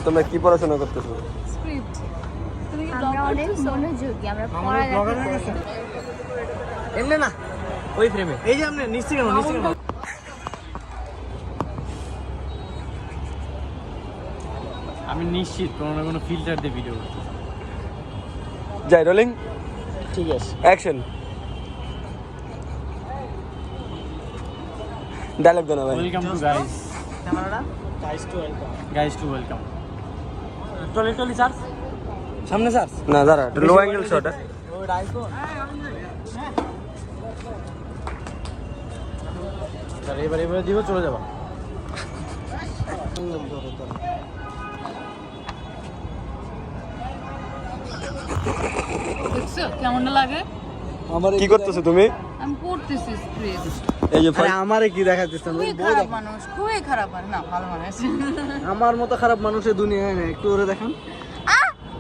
তোমরা কি পড়াশোনা করতেছো? স্ক্রিপ্ট। তুমি কি আমরা অনেক মনোযোগী, আমরা পড়ালেখা করছি। এমনি না ওই ফ্রেমে এই যে আপনি নিশ্চিত কেন আমি নিশ্চিত কোনো না কোনো ফিল্টার দিয়ে ভিডিও করতেছি। যাই রোলিং, ঠিক আছে অ্যাকশন। ডায়লগ দাও না ভাই। ওয়েলকাম টু গাইস, ক্যামেরাটা গাইস টু ওয়েলকাম। টলি স্যার সামনে স্যার না দাঁড়া, লো অ্যাঙ্গেল শট। ওটা আইফোন স্যার এবারে দিব, চলে যাবা। দেখছো কেমন লাগে? কি করতেছো তুমি? আমি পড়তেছি স্ক্রিপ্ট। এই যে আরে আমারে কি দেখাচ্ছেন? খুবই খারাপ মানুষ, খুবই খারাপ মানুষ। না ভালো মানুষ। আমার মতো খারাপ মানুষের দুনিয়ায় নেই, একটু ওরে দেখান।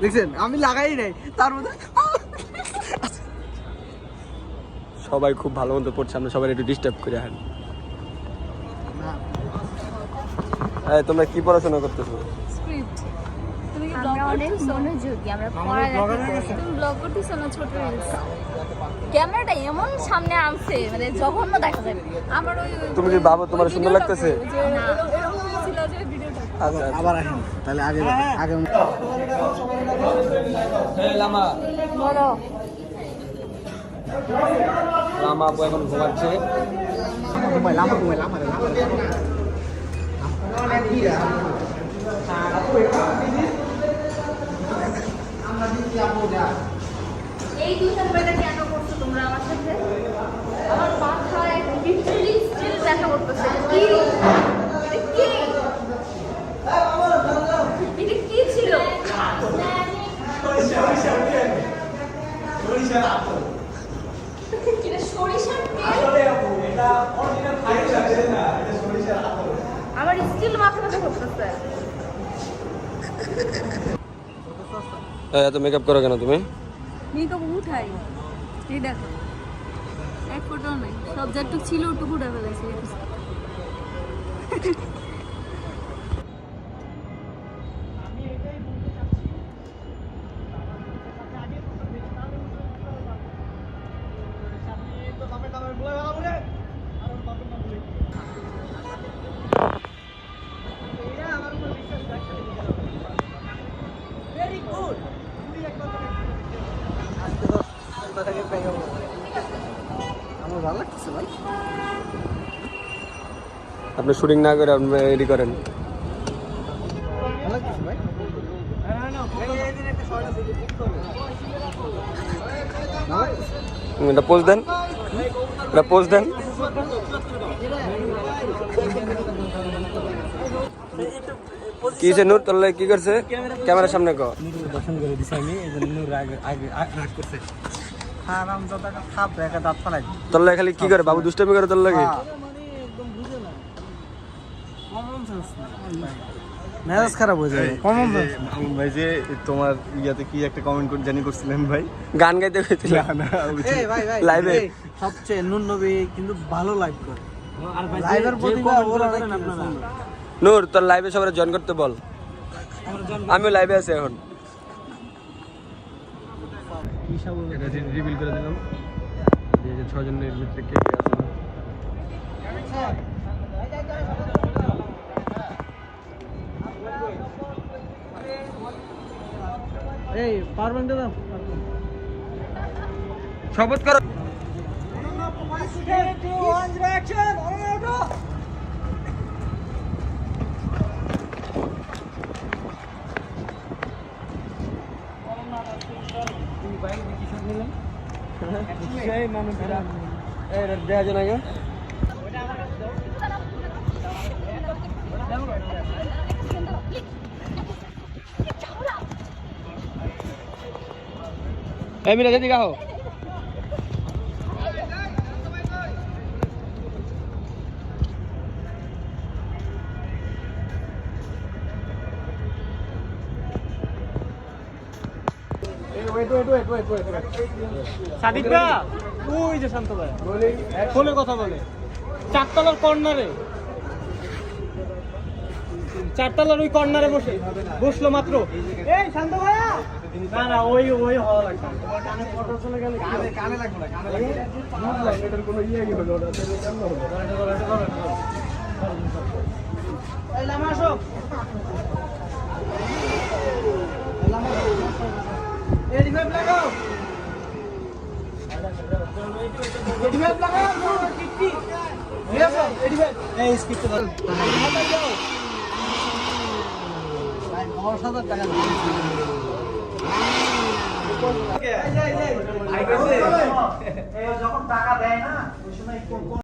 দেখছেন আমি লাগাই নাই তার মধ্যে। সবাই খুব ভালো মতো পড়ছে, আমরা সবাই একটু ডিস্টার্ব করে হান। তোমরা কি পড়াশোনা করতেছো? স্ক্রিপ্ট। তুমি কি ব্লগ আমরা অনেক করতেছো? মনোযোগী, আমরা পড়ালেখা করছি। তুমি ব্লগ করতেছো না ছোট রিলস? ক্যামেরাটা এমন সামনে আনছে, মানে জঘন্য দেখা যায়। আমার ওই তুমি কি ভাবো তোমার সুন্দর লাগতেছে? যে এরকম ছিল যে ভিডিওটা। আচ্ছা আবার আসেন তাহলে আগে আগে লামা বলো। লামা আপু এখন ঘুমাচ্ছে। এই দুঃসময়টা কেন করছো তোমরা আমার সাথে? আমার মাথায় লিটারালি স্টিল ব্যথা করতেছে। কি? এটা কি? এটা কি ছিল? এটা সরিষার তেল? আমার স্টিল মাথা ব্যথা করতেছে। এত মেকআপ করো কেন তুমি? মেকআপ উঠাই। এই দেখো এক ফোটাও নাই, সব যেটুকু ছিল ওটুকু উঠে ফেলেছি। আমার ভালো লাগতেছে ভাই। আপনি শুটিং না করে আপনি রেডি করেন। ভালো লাগতেছে ভাই। এটা পোজ দেন, এটা পোজ দেন। কি সে নূর তোর কি করছে? ক্যামেরার সামনে কো দর্শন করে দিছি আমি, এজন্য নূর আগে আগে রাগ করছে। হ্যাঁ নাম দাদা খাপ একটা দাঁত ফালাই তোর লাগে খালি কি করে বাবু, দুষ্টামি করে তোর লাগে? মেজাজ খারাপ হয়ে যাবে। কমন আমন ভাই যে তোমার ইয়াতে কি একটা কমেন্ট জানি করছিলেন ভাই, গান গাইতে হয়েছিল এই ভাই ভাই লাইভে। এই সবচেয়ে নুন নবী কিন্তু ভালো লাইভ করে। আর ভাই লাইভের প্রতিভা ওর অনেক আপনারা। নূর তোর লাইভে সবাই জয়েন করতে বল, আমিও লাইভে আছি এখন। কি সব এটা রিভিল করে দিলাম যে 6 জনের ভিতরে কে কে আছে। এই পারবেন দাদা শপথ করো। দেখা যায় না মিরা যেদিকে আহ। সাদিক দা ওই যে শান্ত ভাই ফোনে কথা বলে চারতলার কর্নারে। চারতলার ওই কর্নারে বসলো মাত্র। এই শান্ত ভাইয়া, না না ওই হওয়া লাগবে। তোমার কানে ফটো চলে গেলে কানে লাগবে না, কানে লাগবে এটার কোনো ইয়ে কি হলো না, কেমন হলো? এই লামা আসো, এই রিভাইভ লাগাও, এই রিভাইভ লাগাও, কিট্টি নিয়ে আসো, এই রিভাইভ, এই স্পিড তো দাও, যাও ভাই 10,000 টাকা যখন টাকা দেয় না ওই সময়